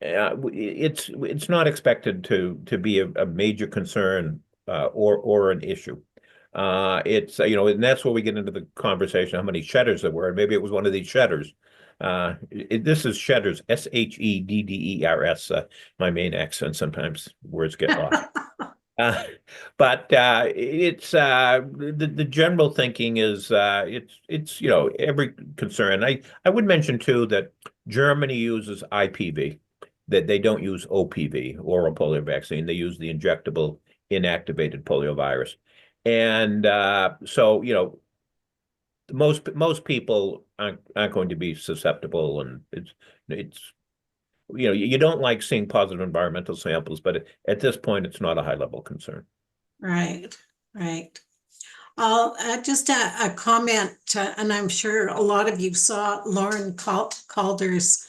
it's not expected to be a major concern or an issue. It's and that's where we get into the conversation how many shedders there were, and maybe it was one of these shedders. This is shedders, SHEDDERS. My main accent, sometimes words get lost. But it's the general thinking is it's every concern. I would mention too that Germany uses IPV, that they don't use OPV, oral polio vaccine. They use the injectable inactivated polio virus. And so, most people aren't going to be susceptible, and it's you don't like seeing positive environmental samples, but at this point, it's not a high level concern. Right, right. Just a comment, and I'm sure a lot of you saw Lauren Calder's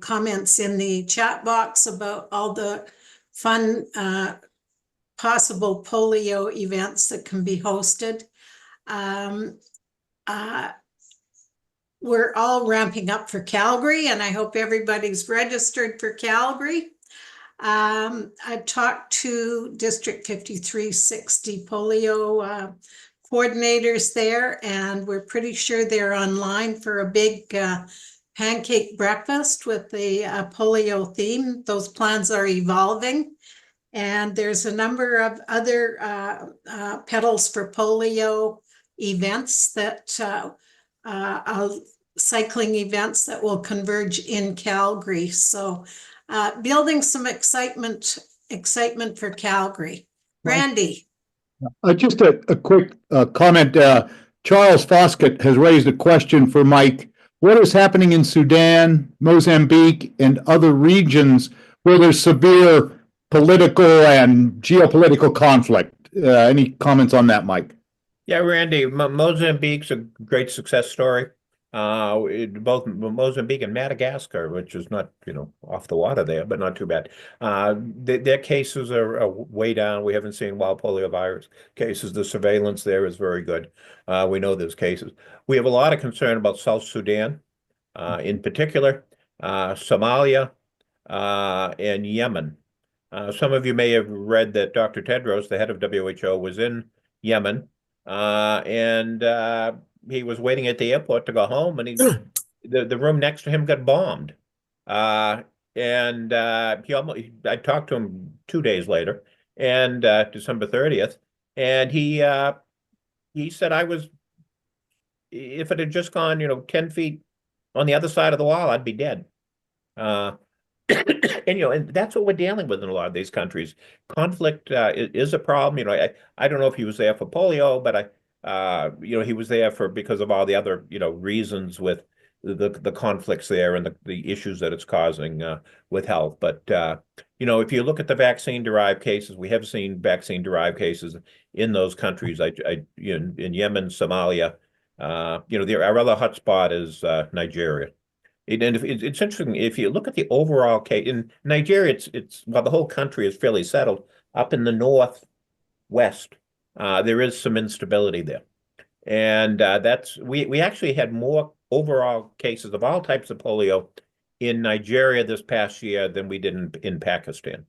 comments in the chat box about all the fun possible polio events that can be hosted. We're all ramping up for Calgary, and I hope everybody's registered for Calgary. I've talked to District 5360 polio coordinators there, and we're pretty sure they're online for a big pancake breakfast with the polio theme. Those plans are evolving. And there's a number of other Petals for Polio events that cycling events that will converge in Calgary. So building some excitement for Calgary. Randy. Just a quick comment. Charles Foskett has raised a question for Mike. What is happening in Sudan, Mozambique, and other regions where there's severe political and geopolitical conflict? Any comments on that, Mike? Yeah, Randy, Mozambique's a great success story. Both Mozambique and Madagascar, which is not, off the water there, but not too bad. Their cases are way down. We haven't seen wild polio virus cases. The surveillance there is very good. We know there's cases. We have a lot of concern about South Sudan, in particular, Somalia, and Yemen. Some of you may have read that Dr. Tedros, the head of WHO, was in Yemen, and he was waiting at the airport to go home, and the room next to him got bombed. I talked to him 2 days later, and December 30th, and he said, if it had just gone, 10 feet on the other side of the wall, I'd be dead. And that's what we're dealing with in a lot of these countries. Conflict is a problem. I don't know if he was there for polio, but he was there because of all the other reasons with the conflicts there and the issues that it's causing with health. But if you look at the vaccine-derived cases, we have seen vaccine-derived cases in those countries. In Yemen, Somalia, our other hotspot is Nigeria. And it's interesting, if you look at the overall case in Nigeria, while the whole country is fairly settled, up in the northwest, there is some instability there. And we actually had more overall cases of all types of polio in Nigeria this past year than we did in Pakistan,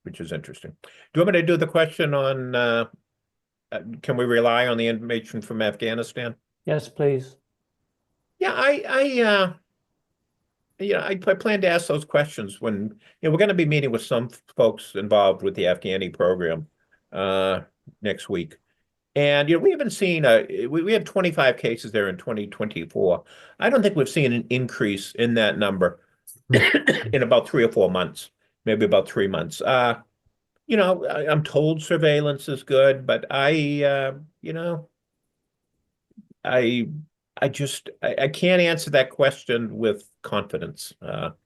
which is interesting. Do you want me to do the question on can we rely on the information from Afghanistan? Yes, please. Yeah, I plan to ask those questions when we're going to be meeting with some folks involved with the Afghani program next week. And we haven't seen we had 25 cases there in 2024. I don't think we've seen an increase in that number in about 3 or 4 months, maybe about 3 months. I'm told surveillance is good, but I can't answer that question with confidence. But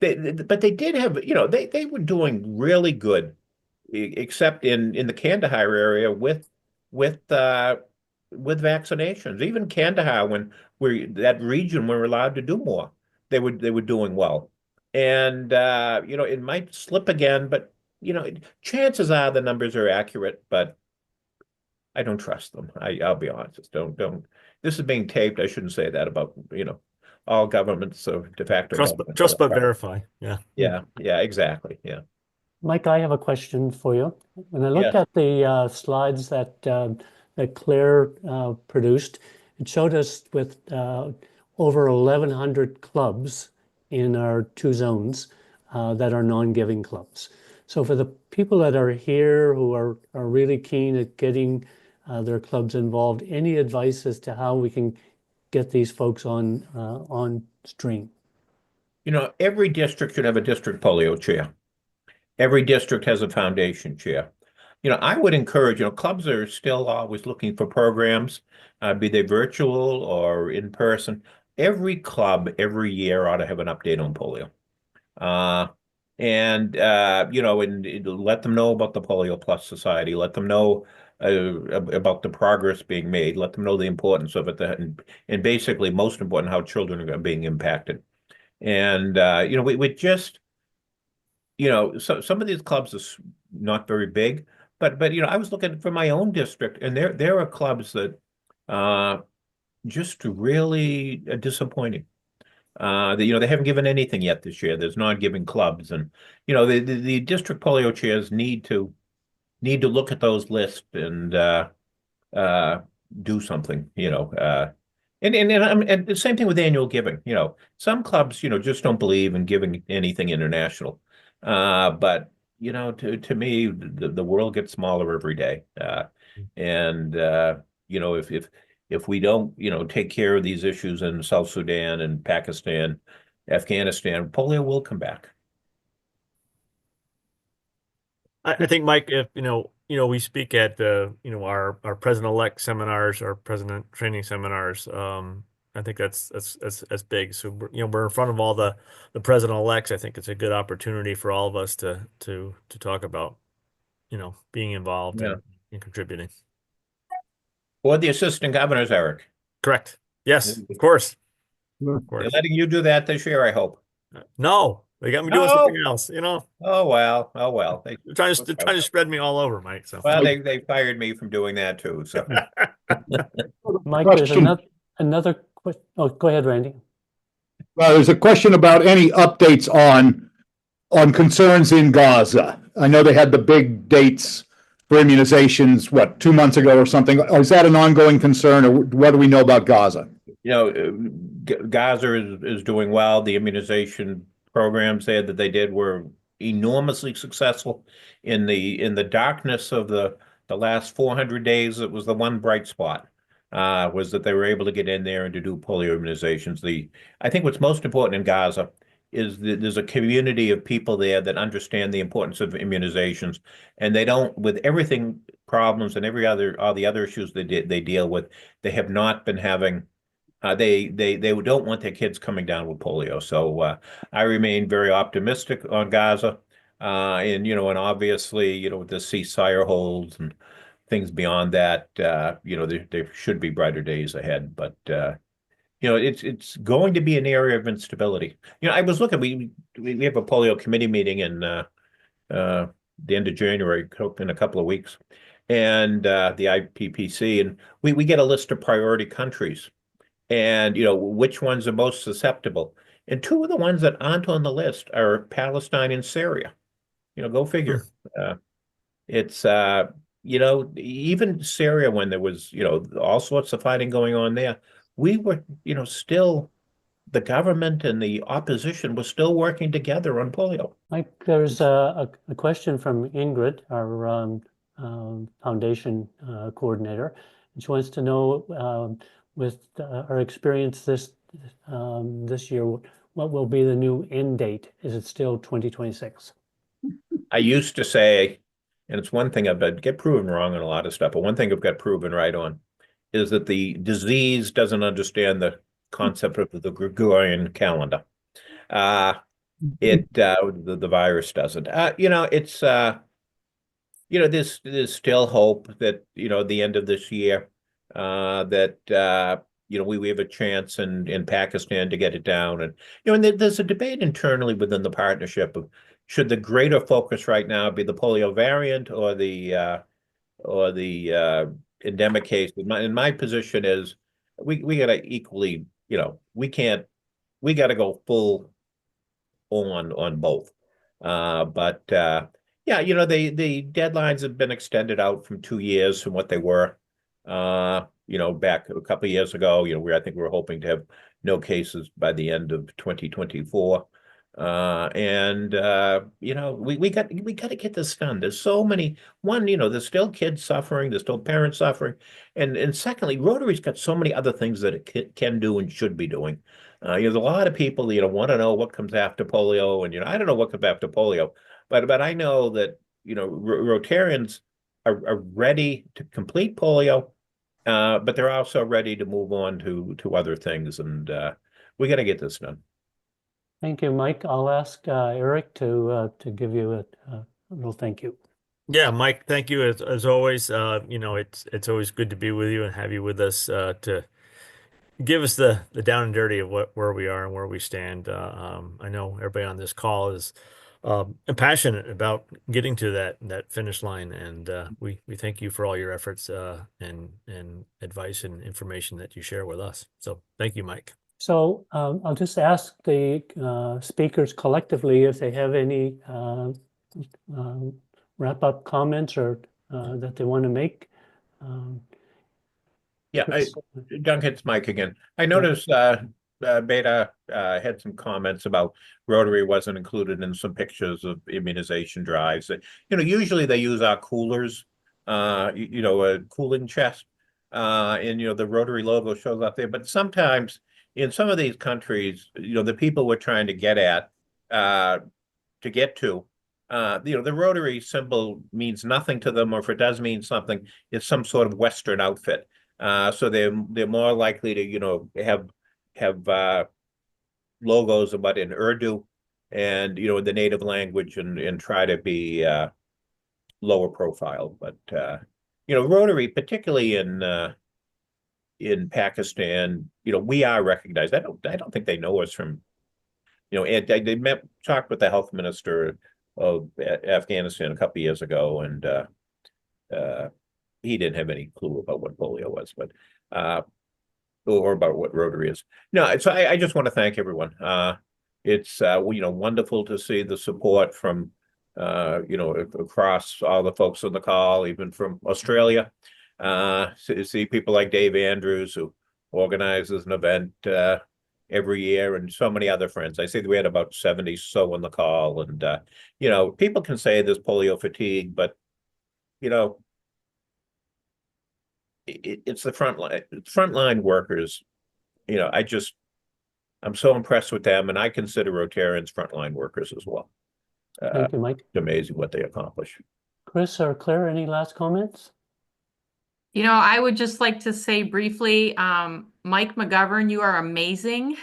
they did have, they were doing really good, except in the Kandahar area with vaccinations. Even Kandahar, when that region were allowed to do more, they were doing well. And it might slip again, but chances are the numbers are accurate, but I don't trust them. I'll be honest. Don't. This is being taped. I shouldn't say that about all governments of de facto. Trust but verify. Yeah. Yeah. Exactly. Yeah. Mike, I have a question for you. When I looked at the slides that Claire produced, it showed us with over 1,100 clubs in our 2 zones that are non-giving clubs. So for the people that are here who are really keen at getting their clubs involved, any advice as to how we can get these folks on stream? every district should have a district polio chair. Every district has a foundation chair. I would encourage, clubs are still always looking for programs, be they virtual or in person. Every club every year ought to have an update on polio. And let them know about the Polio Plus Society. Let them know about the progress being made. Let them know the importance of it, and basically, most important, how children are being impacted. And we just, so some of these clubs are not very big, but I was looking for my own district, and there are clubs that just really disappointing. They haven't given anything yet this year. There's non-giving clubs, and the district polio chairs need to look at those lists and do something. And the same thing with annual giving. Some clubs just don't believe in giving anything international. But to me, the world gets smaller every day. And if we don't take care of these issues in South Sudan and Pakistan, Afghanistan, polio will come back. I think, Mike, if we speak at our president-elect seminars, our president training seminars. I think that's big. So we're in front of all the president-elects. I think it's a good opportunity for all of us to talk about being involved and contributing. Or the assistant governors, Eric. Correct. Yes, of course. They're letting you do that this year, I hope. No, they got me doing something else. Oh well. They're trying to spread me all over, Mike. So well, they fired me from doing that too. So, Mike, there's another question. Oh, go ahead, Randy. There's a question about any updates on concerns in Gaza. I know they had the big dates for immunizations, 2 months ago or something. Or is that an ongoing concern, or what do we know about Gaza? Gaza is doing well. The immunization programs that they did were enormously successful. In the darkness of the last 400 days, it was the one bright spot, was that they were able to get in there and to do polio immunizations. I think what's most important in Gaza is that there's a community of people there that understand the importance of immunizations, and they don't, with everything problems and all the other issues they deal with, they have not been having. They don't want their kids coming down with polio. So I remain very optimistic on Gaza, and obviously with the ceasefire holds and things beyond that, there should be brighter days ahead. But it's going to be an area of instability. I was looking. We have a polio committee meeting in the end of January, in a couple of weeks, and the IPPC, and we get a list of priority countries, and which ones are most susceptible. And two of the ones that aren't on the list are Palestine and Syria. Go figure. It's even Syria, when there was all sorts of fighting going on there, we were still, the government and the opposition was still working together on polio. Mike, there's a question from Ingrid, our foundation coordinator. And she wants to know, with our experience this year, what will be the new end date? Is it still 2026? I used to say, and it's one thing I've get proven wrong on a lot of stuff, but one thing I've got proven right on is that the disease doesn't understand the concept of the Gregorian calendar. The virus doesn't. It's there's still hope that the end of this year, that we have a chance in Pakistan to get it down, and there's a debate internally within the partnership of, should the greater focus right now be the polio variant or the endemic case? And my position is we got to equally, we got to go full on both. But yeah, the deadlines have been extended out from 2 years from what they were, back a couple of years ago. I think we were hoping to have no cases by the end of 2024. And we got to get this done. There's so many. One, there's still kids suffering, there's still parents suffering, and secondly, Rotary's got so many other things that it can do and should be doing. There's a lot of people, want to know what comes after polio, and I don't know what comes after polio, but I know that Rotarians are ready to complete polio, but they're also ready to move on to other things, and we got to get this done. Thank you, Mike. I'll ask Eric to give you a little thank you. Yeah, Mike, thank you as always. It's always good to be with you and have you with us to give us the down and dirty of where we are and where we stand. I know everybody on this call is passionate about getting to that finish line, and we thank you for all your efforts and advice and information that you share with us. So thank you, Mike. So I'll just ask the speakers collectively if they have any wrap-up comments or that they want to make. Yeah, Chris? Duncan, it's Mike again. I noticed Beta had some comments about Rotary wasn't included in some pictures of immunization drives. Usually they use our coolers, a cooling chest, and the Rotary logo shows up there. But sometimes in some of these countries, the people we're trying to get at, to get to, the Rotary symbol means nothing to them, or if it does mean something, it's some sort of Western outfit. So they're more likely to have logos about in Urdu and the native language and try to be lower profile. But Rotary, particularly in Pakistan, we are recognized. I don't think they know us from and they talked with the health minister of Afghanistan a couple of years ago, and he didn't have any clue about what polio was, but or about what Rotary is. No, so I just want to thank everyone. It's wonderful to see the support from across all the folks on the call, even from Australia. See people like Dave Andrews, who organizes an event every year, and so many other friends. I see that we had about 70 so on the call, and people can say there's polio fatigue, but it's the frontline workers. I'm so impressed with them, and I consider Rotarians frontline workers as well. Thank you, Mike. It's amazing what they accomplish. Chris or Claire, any last comments? I would just like to say briefly, Mike McGovern, you are amazing.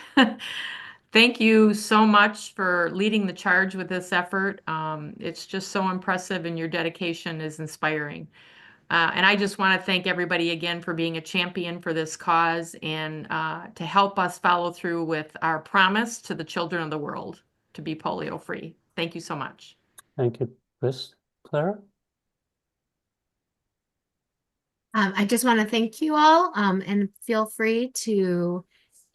Thank you so much for leading the charge with this effort. It's just so impressive, and your dedication is inspiring. And I just want to thank everybody again for being a champion for this cause and to help us follow through with our promise to the children of the world to be polio free. Thank you so much. Thank you, Chris. Claire? I just want to thank you all, and feel free to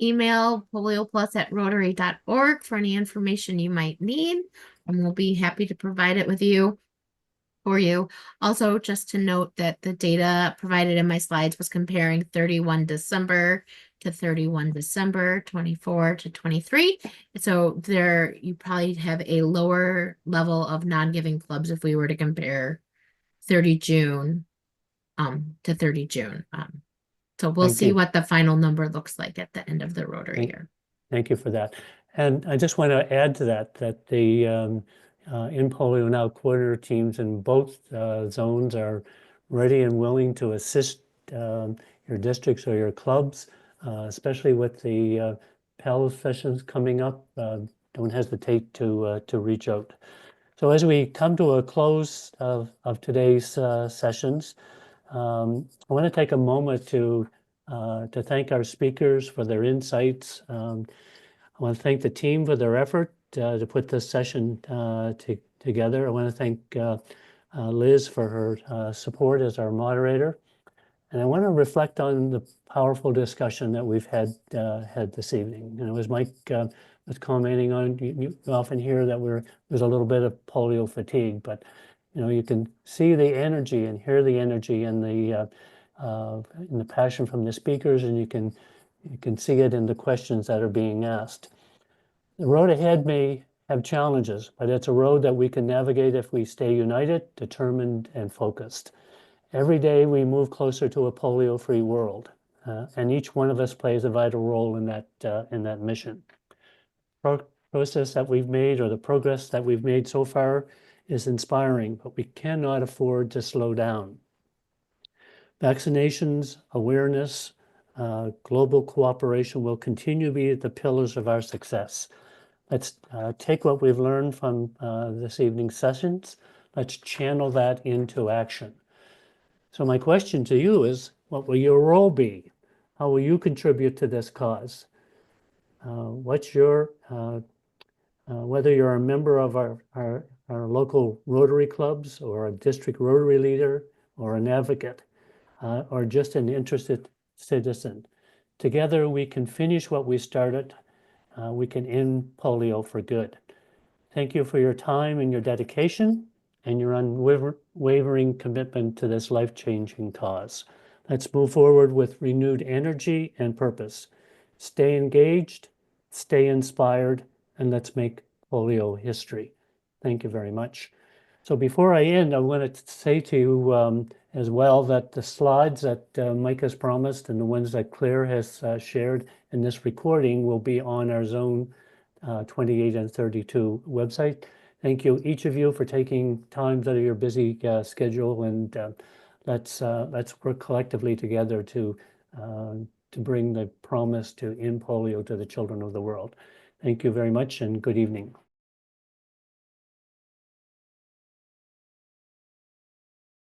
email polioplus@rotary.org for any information you might need, and we'll be happy to provide it for you. Also, just to note that the data provided in my slides was comparing 31 December to 31 December 24 to 23. So there you probably have a lower level of non-giving clubs if we were to compare 30 June to 30 June. So we'll see what the final number looks like at the end of the Rotary year. Thank you for that. And I just want to add to that the In Polio Now coordinator teams in both zones are ready and willing to assist your districts or your clubs, especially with the PAL sessions coming up. Don't hesitate to reach out. So as we come to a close of today's sessions, I want to take a moment to thank our speakers for their insights. I want to thank the team for their effort to put this session together. I want to thank Liz for her support as our moderator. And I want to reflect on the powerful discussion that we've had this evening. As Mike was commenting on, you often hear that there's a little bit of polio fatigue, but you can see the energy and hear the energy in the passion from the speakers, and you can see it in the questions that are being asked. The road ahead may have challenges, but it's a road that we can navigate if we stay united, determined, and focused. Every day we move closer to a polio-free world. and each one of us plays a vital role in that mission. Process that we've made, or the progress that we've made so far, is inspiring, but we cannot afford to slow down. Vaccinations, awareness, global cooperation will continue to be the pillars of our success. Let's take what we've learned from this evening's sessions. Let's channel that into action. So my question to you is, what will your role be? How will you contribute to this cause? What's your, whether you're a member of our local Rotary clubs, or a district Rotary leader, or an advocate, or just an interested citizen, together we can finish what we started. We can end polio for good. Thank you for your time and your dedication and your unwavering commitment to this life-changing cause. Let's move forward with renewed energy and purpose. Stay engaged, stay inspired, and let's make polio history. Thank you very much. So before I end, I want to say to you as well that the slides that Mike has promised and the ones that Claire has shared in this recording will be on our Zone 28 and 32 website. Thank you, each of you, for taking time out of your busy schedule, and let's work collectively together to bring the promise to end polio to the children of the world. Thank you very much, and good evening.